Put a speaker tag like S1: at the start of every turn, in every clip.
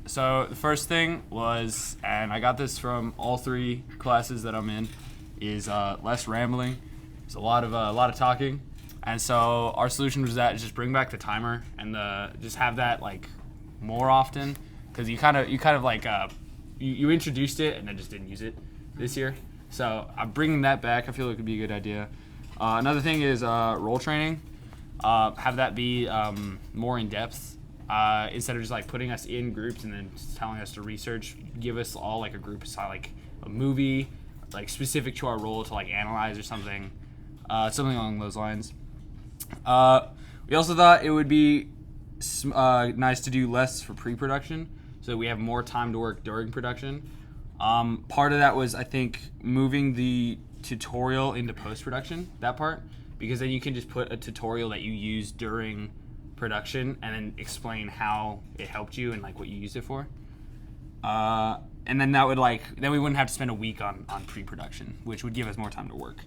S1: So the first thing was, and I got this from all 3 classes that I'm in, is less rambling. There's a lot of talking, and so our solution was that just bring back the timer and just have that like more often, because you kind of like you introduced it and then just didn't use it this year. So I'm bringing that back. I feel like it could be a good idea. Another thing is role training. Have that be more in depth. Instead of just like putting us in groups and then telling us to research, give us all like a group aside, like a movie, like specific to our role to like analyze or something along those lines. We also thought it would be nice to do less for pre-production, so that we have more time to work during production. Part of that was, I think, moving the tutorial into post-production, that part, because then you can just put a tutorial that you use during production and then explain how it helped you and like what you used it for. And then that would then we wouldn't have to spend a week on pre-production, which would give us more time to work.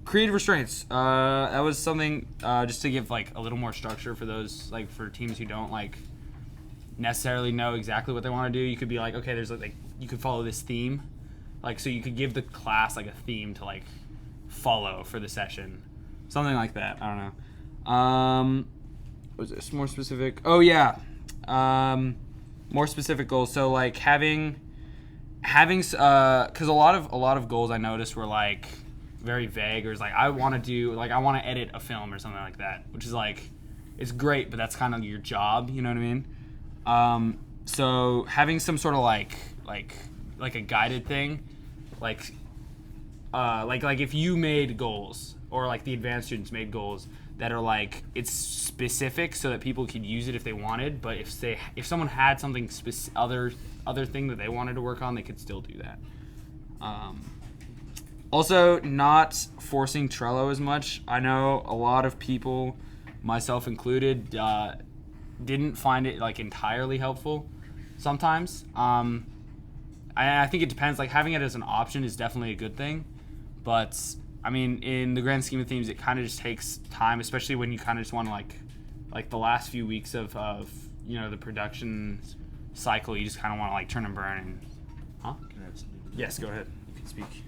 S1: Creative restraints. That was something just to give like a little more structure for those, like for teams who don't like necessarily know exactly what they want to do. You could be like, okay, there's like you could follow this theme, like so you could give the class like a theme to like follow for the session, something like that. I don't know. Was this more specific? Oh yeah, more specific goals. So like having because a lot of goals I noticed were like very vague, or it's like I want to edit a film or something like that, which is like it's great, but that's kind of your job, you know what I mean? So having some sort of like a guided thing, like if you made goals, or like the advanced students made goals that are like it's specific so that people could use it if they wanted, but if someone had something other thing that they wanted to work on, they could still do that. Also, not forcing Trello as much. I know a lot of people, myself included, didn't find it like entirely helpful sometimes. I think it depends. Like having it as an option is definitely a good thing, but I mean, in the grand scheme of things, it kind of just takes time, especially when you kind of just want to like the last few weeks of the production cycle. You just kind of want to like turn and burn. And
S2: Can I add something to that?
S1: yes, go ahead. You can speak.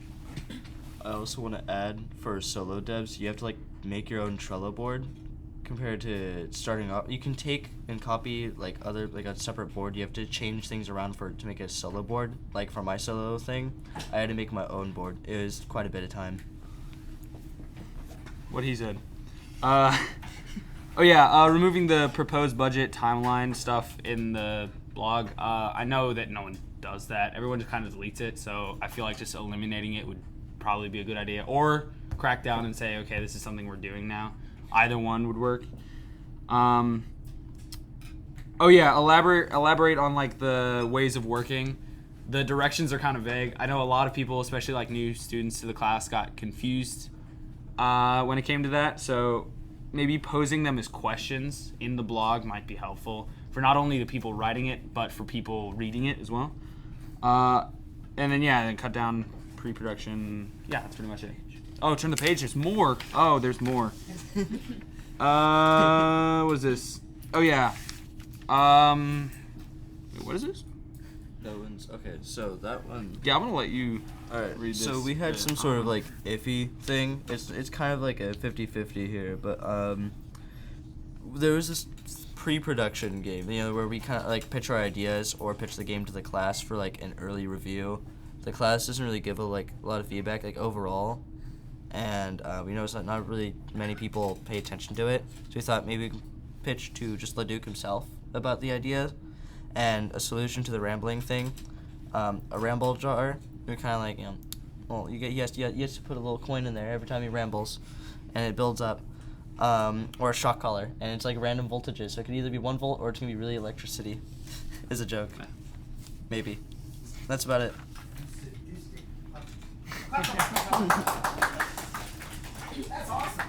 S2: I also want to add, for solo devs, you have to like make your own Trello board compared to starting off. You can take and copy like a separate board. You have to change things around to make a solo board. Like for my solo thing, I had to make my own board. It was quite a bit of time.
S1: What he said. Removing the proposed budget timeline stuff in the blog. I know that no one does that. Everyone just kind of deletes it, so I feel like just eliminating it would probably be a good idea. Or crack down and say, okay, this is something we're doing now. Either one would work. Elaborate on like the ways of working. The directions are kind of vague. I know a lot of people, especially like new students to the class, got confused when it came to that. So maybe posing them as questions in the blog might be helpful for not only the people writing it, but for people reading it as well. And then cut down pre-production. Yeah, that's pretty much it. Oh, turn the page. There's more. Oh, there's more. What is this? Oh yeah. What is this?
S2: That one's okay. So that one.
S1: Yeah, I'm gonna let you.
S2: All right.
S1: Read
S2: So
S1: this.
S2: we had some sort of like iffy thing. It's kind of like a 50-50 here, but there was this pre-production game, where we kind of like pitch our ideas or pitch the game to the class for like an early review. The class doesn't really give a lot of feedback like overall, and we noticed that not really many people pay attention to it. So we thought maybe we could pitch to just Leduc himself about the idea and a solution to the rambling thing. A ramble jar. We kind of like he has to put a little coin in there every time he rambles, and it builds up. Or a shock collar, and it's like random voltages, so it could either be 1 volt or it's gonna be really electricity. Is a joke. Maybe. That's about it.
S3: That's awesome.